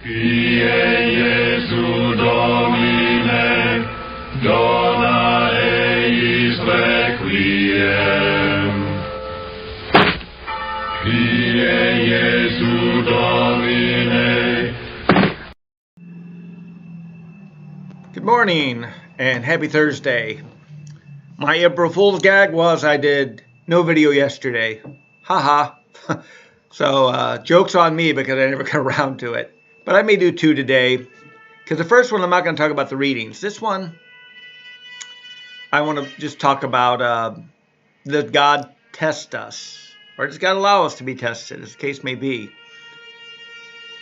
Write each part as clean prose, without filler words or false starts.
Kyrie Jesu Domine, dona eis requiem. Kyrie Jesu Domine. Good morning and happy Thursday. My April Fool's gag was I did no video yesterday. Haha. So joke's on me because I never got around to it. But I may do two today because the first one I'm not going to talk about the readings. This one I want to just talk about does God test us, or does God allow us to be tested, as the case may be.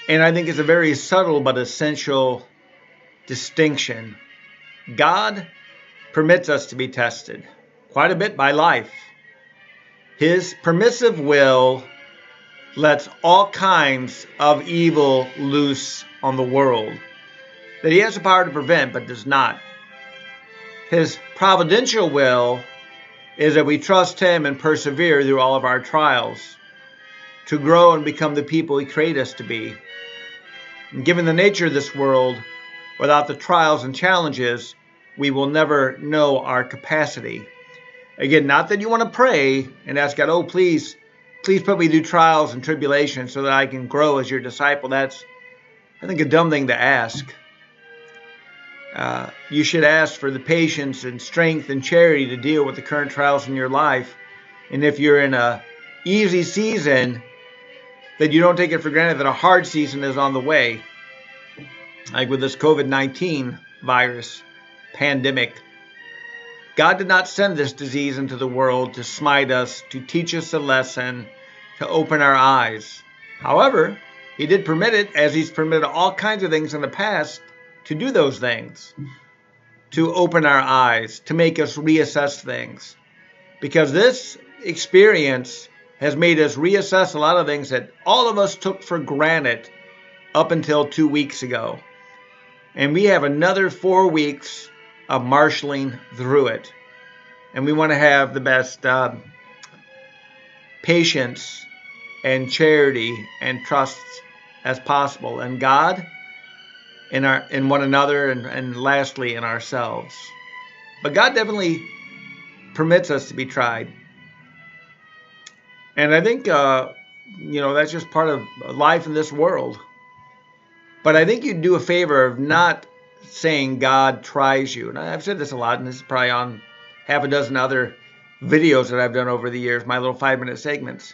And I think it's a very subtle but essential distinction. God permits us to be tested quite a bit by life. His permissive will lets all kinds of evil loose on the world that he has the power to prevent but does not. His providential will is that we trust him and persevere through all of our trials to grow and become the people he created us to be. And given the nature of this world, without the trials and challenges, we will never know our capacity. Again, not that you want to pray and ask God, oh, please put me through trials and tribulations so that I can grow as your disciple. That's, I think, a dumb thing to ask. You should ask for the patience and strength and charity to deal with the current trials in your life. And if you're in a easy season, that you don't take it for granted that a hard season is on the way. Like with this COVID-19 virus pandemic. God did not send this disease into the world to smite us, to teach us a lesson, to open our eyes. However, he did permit it, as he's permitted all kinds of things in the past, to do those things, to open our eyes, to make us reassess things. Because this experience has made us reassess a lot of things that all of us took for granted up until 2 weeks ago. And we have another 4 weeks of marshaling through it. And we want to have the best patience and charity and trust as possible in God, in one another, and lastly in ourselves. But God definitely permits us to be tried. And I think, that's just part of life in this world. But I think you'd do a favor of not saying God tries you. And I've said this a lot, and this is probably on half a dozen other videos that I've done over the years, my little 5-minute segments.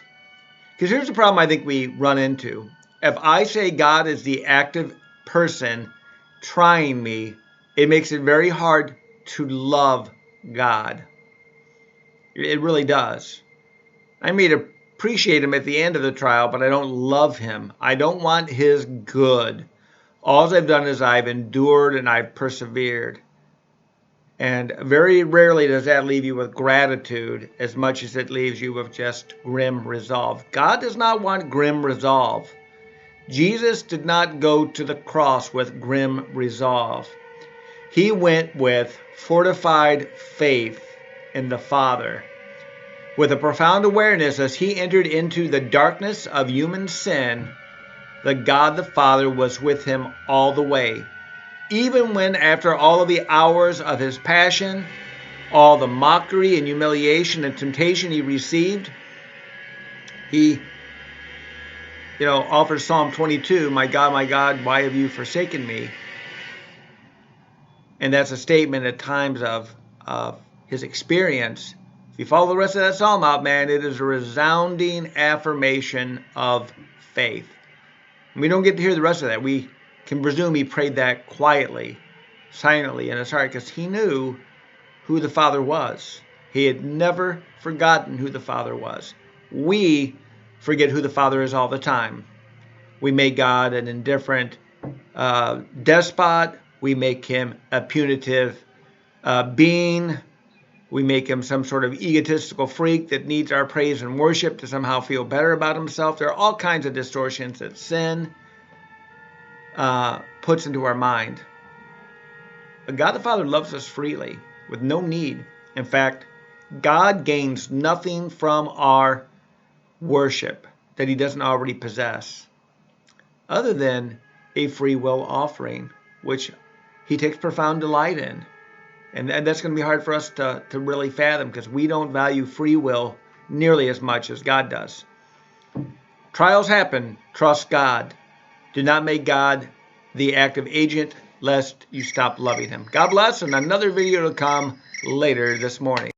Because here's the problem I think we run into. If I say God is the active person trying me, it makes it very hard to love God. It really does. I may appreciate him at the end of the trial, but I don't love him. I don't want his good. All I've done is I've endured and I've persevered. And very rarely does that leave you with gratitude as much as it leaves you with just grim resolve. God does not want grim resolve. Jesus did not go to the cross with grim resolve. He went with fortified faith in the Father, with a profound awareness as he entered into the darkness of human sin, that God the Father was with him all the way. Even when, after all of the hours of his passion, all the mockery and humiliation and temptation he received, he offers Psalm 22, my God, why have you forsaken me? And that's a statement at times of his experience. If you follow the rest of that psalm out, man, it is a resounding affirmation of faith. And we don't get to hear the rest of that. We can presume he prayed that quietly, silently in his heart, because he knew who the Father was. He had never forgotten who the Father was. We forget who the Father is all the time. We make God an indifferent despot. We make him a punitive being. We make him some sort of egotistical freak that needs our praise and worship to somehow feel better about himself. There are all kinds of distortions that sin puts into our mind. But God the Father loves us freely with no need. In fact, God gains nothing from our worship that he doesn't already possess, other than a free will offering, which he takes profound delight in. And that's going to be hard for us to really fathom, because we don't value free will nearly as much as God does. Trials happen. Trust God. Do not make God the active agent, lest you stop loving him. God bless, and another video to come later this morning.